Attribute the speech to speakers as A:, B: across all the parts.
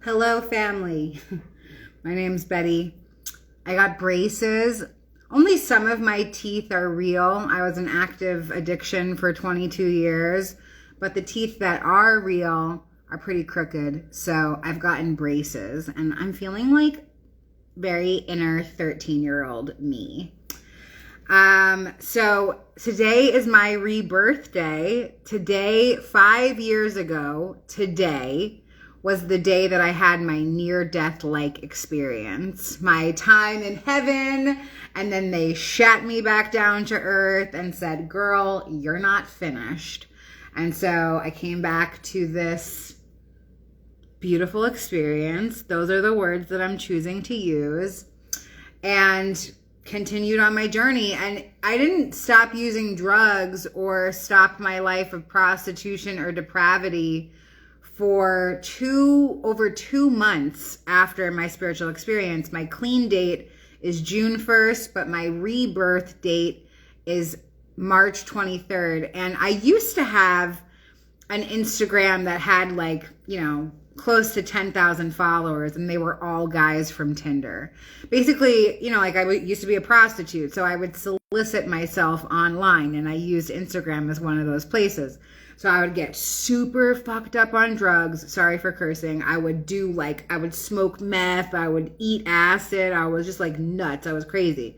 A: Hello, family. My name's Betty. I got braces. Only some of my teeth are real. I was in active addiction for 22 years, but the teeth that are real are pretty crooked. So I've gotten braces and I'm feeling like very inner 13-year-old me. So today is my rebirth day. Today, 5 years ago, today was the day that I had my near-death-like experience. My time in heaven, and then they shat me back down to earth and said, girl, you're not finished. And so I came back to this beautiful experience. Those are the words that I'm choosing to use. And continued on my journey. And I didn't stop using drugs or stop my life of prostitution or depravity for over 2 months after my spiritual experience. My clean date is June 1st, but my rebirth date is March 23rd. And I used to have an Instagram that had close to 10,000 followers, and they were all guys from Tinder. Basically, I used to be a prostitute, so I would solicit myself online, and I used Instagram as one of those places. So I would get super fucked up on drugs. Sorry for cursing. I would smoke meth. I would eat acid. I was just nuts. I was crazy.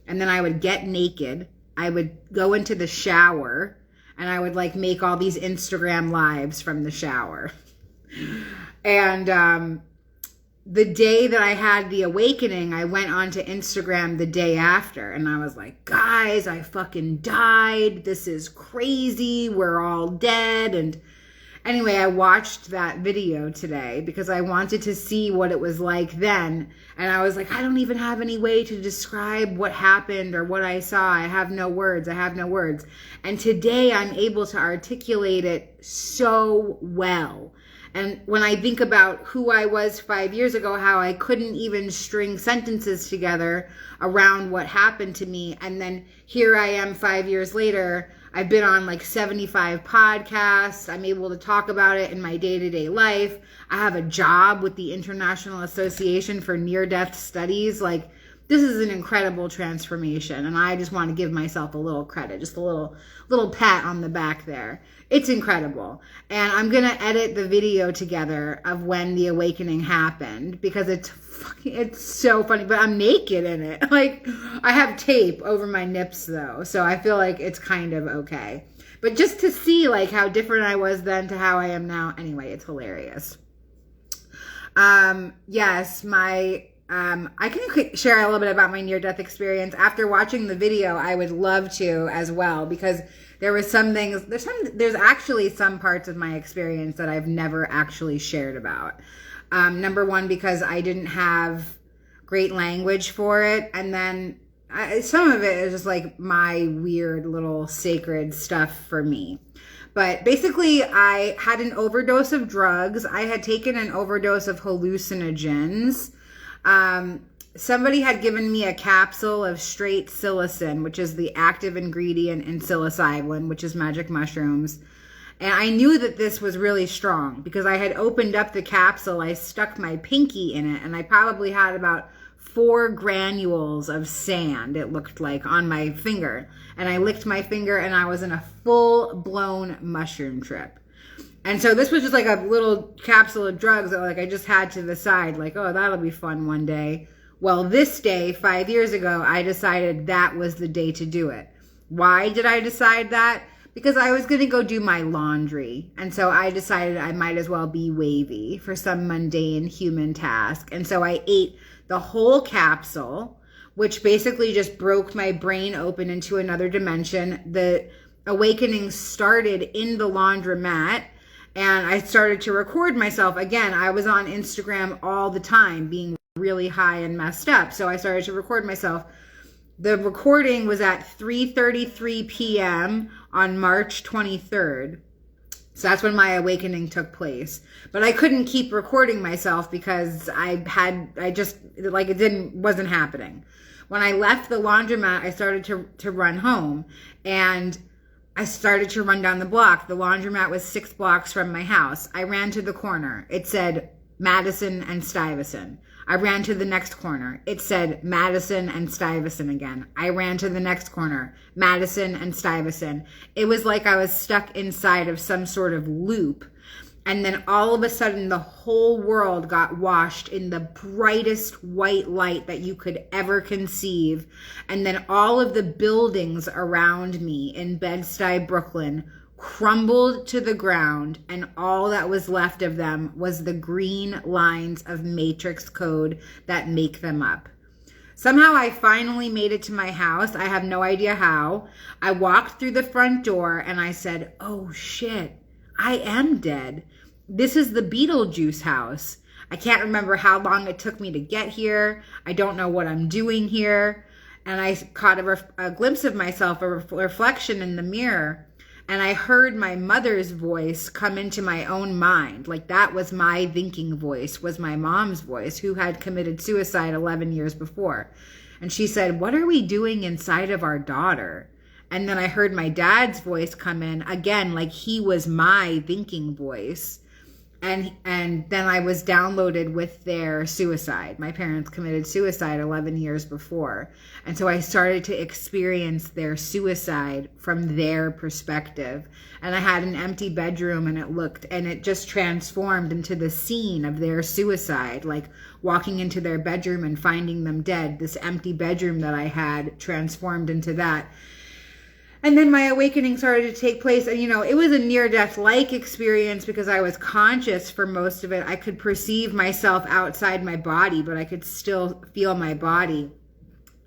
A: And then I would get naked. I would go into the shower, and I would make all these Instagram lives from the shower. And the day that I had the awakening, I went onto Instagram the day after, and I was like, guys, I fucking died. This is crazy. We're all dead. And anyway, I watched that video today because I wanted to see what it was like then. And I was like, I don't even have any way to describe what happened or what I saw. I have no words. And today I'm able to articulate it so well. And when I think about who I was 5 years ago, how I couldn't even string sentences together around what happened to me. And then here I am 5 years later. I've been on 75 podcasts. I'm able to talk about it in my day-to-day life. I have a job with the International Association for Near-Death Studies. This is an incredible transformation, and I just want to give myself a little credit, just a little pat on the back there. It's incredible. And I'm going to edit the video together of when the awakening happened because it's so funny, but I'm naked in it. I have tape over my nips though, so I feel like it's kind of okay. But just to see how different I was then to how I am now, anyway, it's hilarious. Yes, I can share a little bit about my near-death experience. After watching the video, I would love to as well, because there was some things, there's actually some parts of my experience that I've never actually shared about. Number one, because I didn't have great language for it. And then some of it is just my weird little sacred stuff for me. But basically, I had an overdose of drugs. I had taken an overdose of hallucinogens. Somebody had given me a capsule of straight psilocin, which is the active ingredient in psilocybin, which is magic mushrooms. And I knew that this was really strong because I had opened up the capsule. I stuck my pinky in it, and I probably had about 4 granules of sand, it looked like, on my finger. And I licked my finger, and I was in a full-blown mushroom trip. And so this was just a little capsule of drugs that I just had to the side, oh, that'll be fun one day. Well, this day, 5 years ago, I decided that was the day to do it. Why did I decide that? Because I was going to go do my laundry. And so I decided I might as well be wavy for some mundane human task. And so I ate the whole capsule, which basically just broke my brain open into another dimension. The awakening started in the laundromat. And I started to record myself. Again, I was on Instagram all the time being really high and messed up. So I started to record myself. The recording was at 3:33 p.m. on March 23rd. So that's when my awakening took place. But I couldn't keep recording myself because it wasn't happening. When I left the laundromat, I started to run home. And I started to run down the block. The laundromat was 6 blocks from my house. I ran to the corner. It said Madison and Stuyvesant. I ran to the next corner. It said Madison and Stuyvesant again. I ran to the next corner. Madison and Stuyvesant. It was like I was stuck inside of some sort of loop. And then all of a sudden, the whole world got washed in the brightest white light that you could ever conceive. And then all of the buildings around me in Bed-Stuy, Brooklyn, crumbled to the ground, and all that was left of them was the green lines of matrix code that make them up. Somehow I finally made it to my house. I have no idea how. I walked through the front door and I said, oh shit, I am dead. This is the Beetlejuice house. I can't remember how long it took me to get here. I don't know what I'm doing here. And I caught a glimpse of myself, a reflection in the mirror. And I heard my mother's voice come into my own mind. Like that was my thinking voice, was my mom's voice, who had committed suicide 11 years before. And she said, what are we doing inside of our daughter? And then I heard my dad's voice come in again, like he was my thinking voice. And then I was downloaded with their suicide. My parents committed suicide 11 years before. And so I started to experience their suicide from their perspective. And I had an empty bedroom, and it just transformed into the scene of their suicide, like walking into their bedroom and finding them dead. This empty bedroom that I had transformed into that. And then my awakening started to take place. And, it was a near-death-like experience because I was conscious for most of it. I could perceive myself outside my body, but I could still feel my body.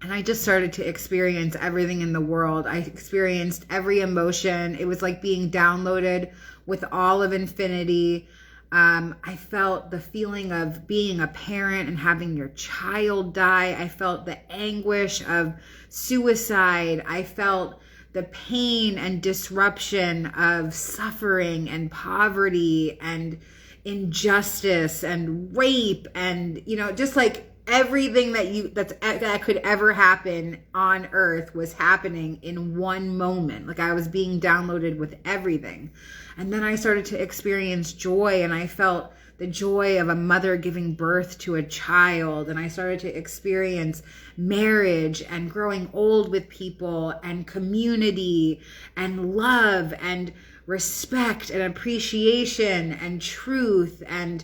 A: And I just started to experience everything in the world. I experienced every emotion. It was like being downloaded with all of infinity. I felt the feeling of being a parent and having your child die. I felt the anguish of suicide. I felt the pain and disruption of suffering and poverty and injustice and rape and, just like everything that could ever happen on earth was happening in one moment. Like I was being downloaded with everything. And then I started to experience joy, and I felt the joy of a mother giving birth to a child. And I started to experience marriage and growing old with people and community and love and respect and appreciation and truth. And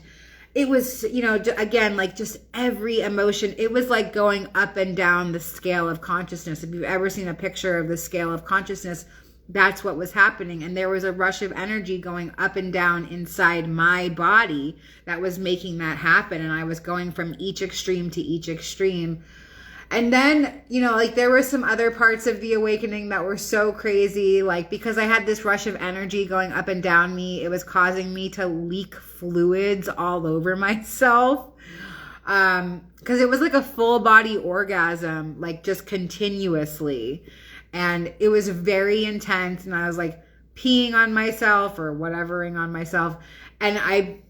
A: it was, again, like just every emotion. It was like going up and down the scale of consciousness. If you've ever seen a picture of the scale of consciousness, that's what was happening. And there was a rush of energy going up and down inside my body that was making that happen. And I was going from each extreme to each extreme. And then, there were some other parts of the awakening that were so crazy. Like, because I had this rush of energy going up and down me, it was causing me to leak fluids all over myself. Because it was like a full body orgasm, like just continuously. And it was very intense, and I was like peeing on myself or whatevering on myself. And I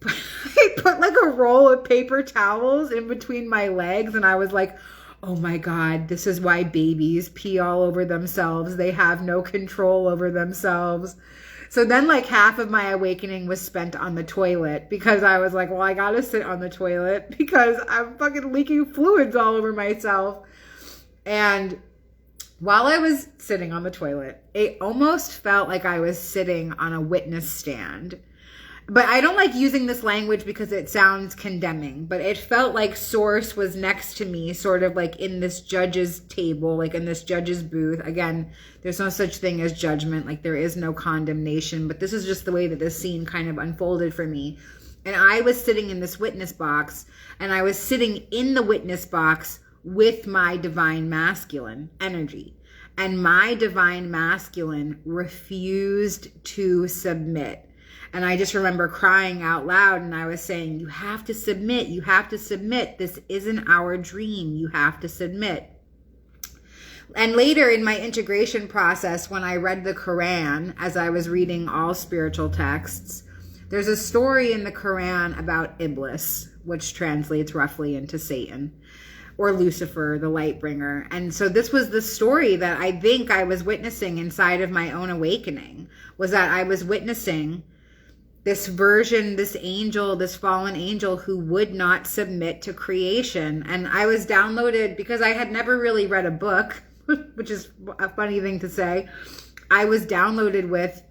A: put like a roll of paper towels in between my legs, and I was like, oh my God, this is why babies pee all over themselves. They have no control over themselves. So then like half of my awakening was spent on the toilet, because I was like, well, I gotta sit on the toilet because I'm fucking leaking fluids all over myself. And while I was sitting on the toilet, it almost felt like I was sitting on a witness stand. But I don't like using this language because it sounds condemning, but it felt like Source was next to me, sort of like in this judge's table, like in this judge's booth. Again, there's no such thing as judgment, like there is no condemnation, but this is just the way that this scene kind of unfolded for me. And I was sitting in this witness box, and I was sitting in the witness box with my divine masculine energy. And my divine masculine refused to submit. And I just remember crying out loud, and I was saying, you have to submit. You have to submit. This isn't our dream. You have to submit. And later in my integration process, when I read the Quran, as I was reading all spiritual texts, there's a story in the Quran about Iblis, which translates roughly into Satan, or Lucifer, the light bringer. And so this was the story that I think I was witnessing inside of my own awakening, was that I was witnessing this version, this angel, this fallen angel who would not submit to creation. And I was downloaded because I had never really read a book, which is a funny thing to say. I was downloaded with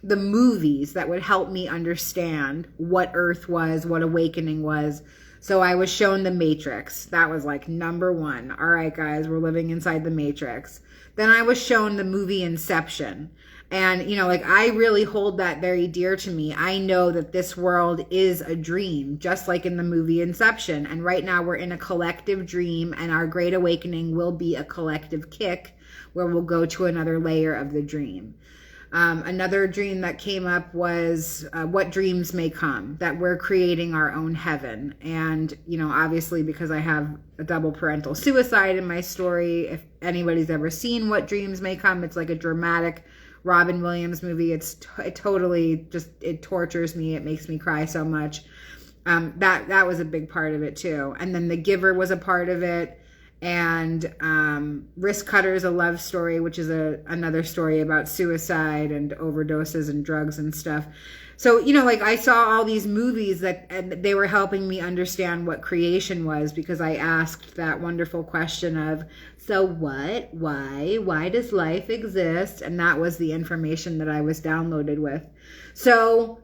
A: the movies that would help me understand what Earth was, what awakening was. So I was shown The Matrix. That was like number one. All right, guys, we're living inside the Matrix. Then I was shown the movie Inception. And, like, I really hold that very dear to me. I know that this world is a dream, just like in the movie Inception. And right now we're in a collective dream, and our great awakening will be a collective kick where we'll go to another layer of the dream. Another dream that came up was what dreams may come, that we're creating our own heaven. And, obviously because I have a double parental suicide in my story, if anybody's ever seen What Dreams May Come, it's like a dramatic Robin Williams movie. It totally just, it tortures me. It makes me cry so much. That was a big part of it too. And then The Giver was a part of it. And Risk Cutters, a love story, which is another story about suicide and overdoses and drugs and stuff. So, like I saw all these movies and they were helping me understand what creation was, because I asked that wonderful question of, so what, why does life exist? And that was the information that I was downloaded with. So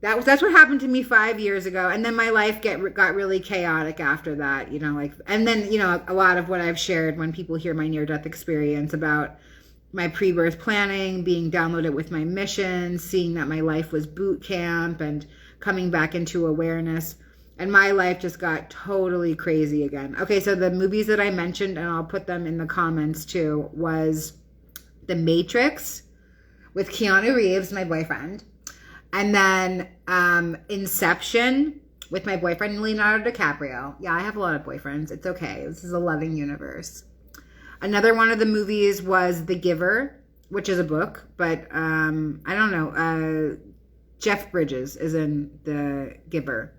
A: that's what happened to me 5 years ago. And then my life got really chaotic after that, and then, a lot of what I've shared when people hear my near-death experience about my pre-birth planning, being downloaded with my mission, seeing that my life was boot camp and coming back into awareness. And my life just got totally crazy again. Okay, so the movies that I mentioned, and I'll put them in the comments too, was The Matrix with Keanu Reeves, my boyfriend. And then Inception with my boyfriend, Leonardo DiCaprio. Yeah, I have a lot of boyfriends. It's okay. This is a loving universe. Another one of the movies was The Giver, which is a book, but I don't know. Jeff Bridges is in The Giver.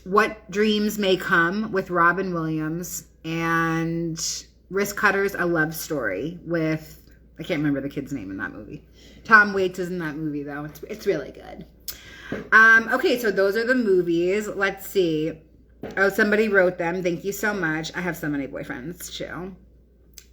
A: What Dreams May Come with Robin Williams, and Risk Cutters, a love story with, I can't remember the kid's name in that movie. Tom Waits is in that movie though. It's really good. Okay, so those are the movies. Let's see. Oh, somebody wrote them. Thank you so much. I have so many boyfriends too.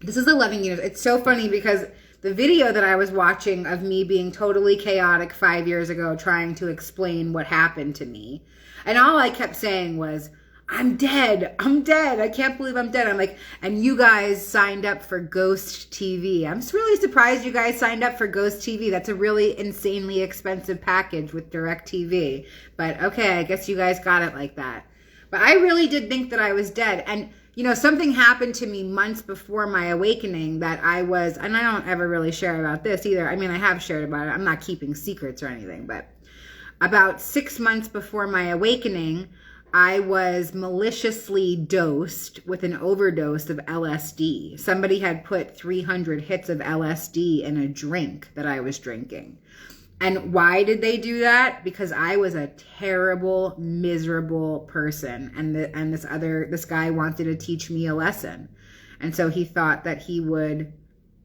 A: This is a loving universe. It's so funny because the video that I was watching of me being totally chaotic 5 years ago, trying to explain what happened to me, and all I kept saying was, I'm dead. I can't believe I'm dead. I'm like, and you guys signed up for Ghost TV. I'm just really surprised you guys signed up for Ghost TV. That's a really insanely expensive package with DirecTV. But okay, I guess you guys got it like that. But I really did think that I was dead. And, something happened to me months before my awakening that I was, and I don't ever really share about this either. I mean, I have shared about it. I'm not keeping secrets or anything. But about 6 months before my awakening, I was maliciously dosed with an overdose of LSD. Somebody had put 300 hits of LSD in a drink that I was drinking. And why did they do that? Because I was a terrible, miserable person. And this guy wanted to teach me a lesson. And so he thought that he would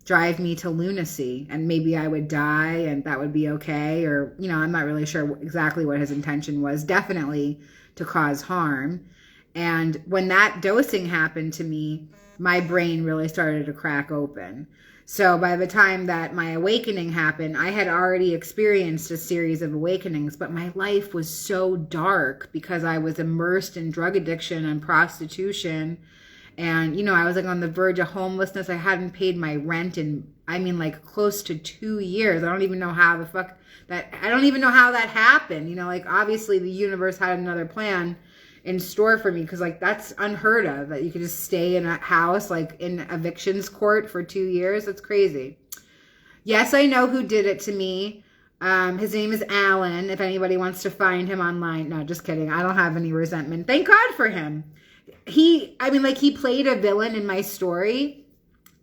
A: drive me to lunacy and maybe I would die and that would be okay. Or, I'm not really sure exactly what his intention was. Definitely to cause harm. And when that dosing happened to me, my brain really started to crack open. So by the time that my awakening happened, I had already experienced a series of awakenings, but my life was so dark because I was immersed in drug addiction and prostitution. And, I was like on the verge of homelessness. I hadn't paid my rent in, close to 2 years. I don't even know how that happened. Obviously the universe had another plan in store for me, because that's unheard of, that you could just stay in a house in evictions court for 2 years. That's crazy. Yes, I know who did it to me. His name is Alan, if anybody wants to find him online. No, just kidding. I don't have any resentment. Thank God for him. He played a villain in my story,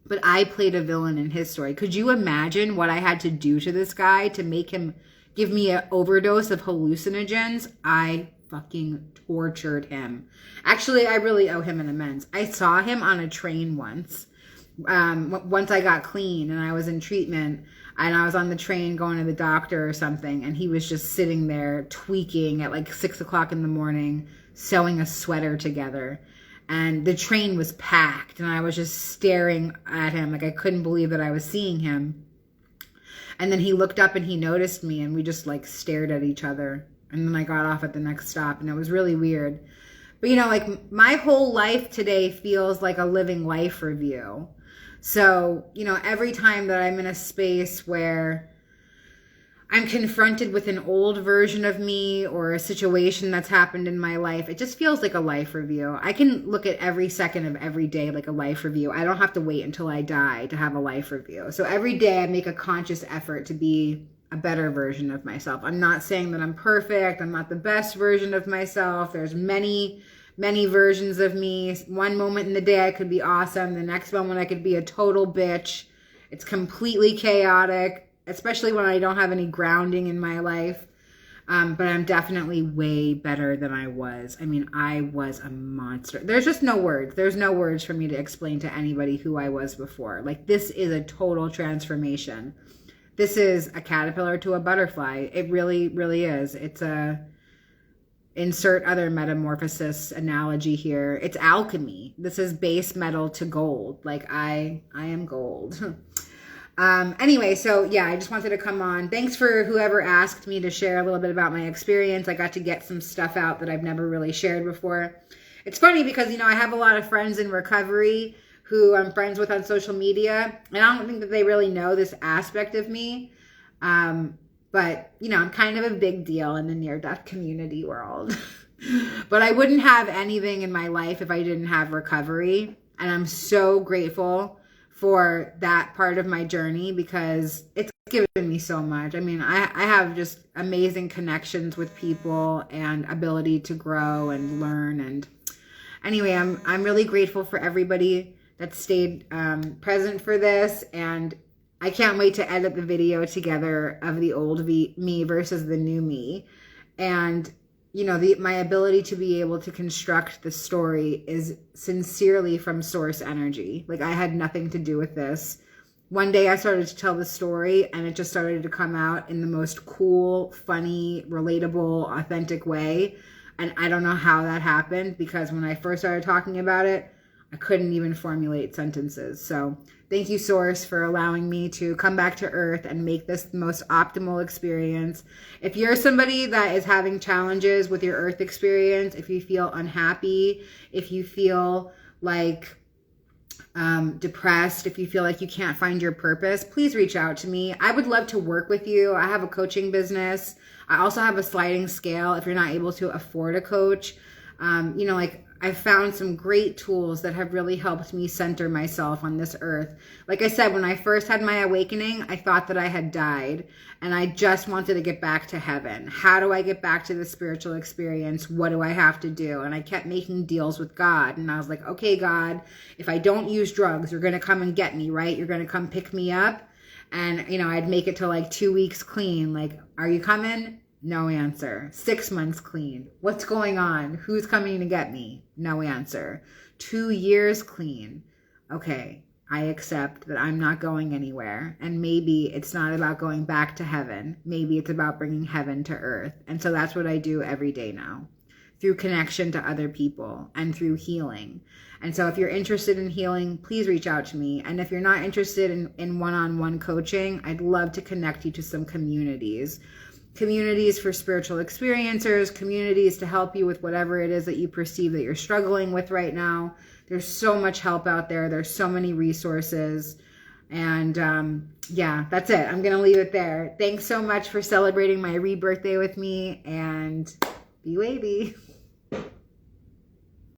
A: but I played a villain in his story. Could you imagine what I had to do to this guy to make him give me an overdose of hallucinogens? I fucking tortured him. Actually, I really owe him an amends. I saw him on a train once. Once I got clean and I was in treatment, And I was on the train going to the doctor or something, and he was just sitting there tweaking at like 6 o'clock in the morning, sewing a sweater together. And the train was packed, and I was just staring at him like I couldn't believe that I was seeing him. And then he looked up and he noticed me, and we just like stared at each other. And then I got off at the next stop, and it was really weird. But, you know, like my whole life today feels like a living life review. So, you know, every time that I'm in a space where I'm confronted with an old version of me or a situation that's happened in my life, it just feels like a life review. I can look at every second of every day like a life review. I don't have to wait until I die to have a life review. So every day I make a conscious effort to be a better version of myself. I'm not saying that I'm perfect. I'm not the best version of myself. There's many versions of me. One moment in the day I could be awesome. The next moment I could be a total bitch. It's completely chaotic, especially when I don't have any grounding in my life. But I'm definitely way better than I was. I mean, I was a monster. There's just no words. There's no words for me to explain to anybody who I was before. Like, this is a total transformation. This is a caterpillar to a butterfly. It really, really is. It's a... insert other metamorphosis analogy here. It's alchemy. This is base metal to gold. Like I am gold. Anyway, so yeah, I just wanted to come on. Thanks for whoever asked me to share a little bit about my experience. I got to get some stuff out that I've never really shared before. It's funny because, you know, I have a lot of friends in recovery who I'm friends with on social media, and I don't think that they really know this aspect of me. But, you know, I'm kind of a big deal in the near-death community world. But I wouldn't have anything in my life if I didn't have recovery. And I'm so grateful for that part of my journey because it's given me so much. I mean, I have just amazing connections with people and ability to grow and learn. And anyway, I'm really grateful for everybody that stayed present for this. And I can't wait to edit the video together of the old me versus the new me. And, you know, my ability to be able to construct the story is sincerely from source energy. Like, I had nothing to do with this. One day I started to tell the story, and it just started to come out in the most cool, funny, relatable, authentic way. And I don't know how that happened, because when I first started talking about it, I couldn't even formulate sentences. So thank you, Source, for allowing me to come back to Earth and make this the most optimal experience. If you're somebody that is having challenges with your Earth experience, if you feel unhappy, if you feel like depressed, if you feel like you can't find your purpose, please reach out to me. I would love to work with you. I have a coaching business. I also have a sliding scale if you're not able to afford a coach. You know, like, I found some great tools that have really helped me center myself on this earth. Like I said, when I first had my awakening, I thought that I had died and I just wanted to get back to heaven. How do I get back to the spiritual experience? What do I have to do? And I kept making deals with God. And I was like, okay, God, if I don't use drugs, you're going to come and get me, right? You're going to come pick me up. And, you know, I'd make it to like 2 weeks clean. Like, are you coming? No answer. 6 months clean. What's going on? Who's coming to get me? No answer. 2 years clean. Okay, I accept that I'm not going anywhere. And maybe it's not about going back to heaven. Maybe it's about bringing heaven to earth. And so that's what I do every day now, through connection to other people and through healing. And so if you're interested in healing, please reach out to me. And if you're not interested in one-on-one coaching, I'd love to connect you to some communities. Communities for spiritual experiencers, communities to help you with whatever it is that you perceive that you're struggling with right now. There's so much help out there. There's so many resources. And yeah, that's it. I'm going to leave it there. Thanks so much for celebrating my rebirthday with me, and be wavy.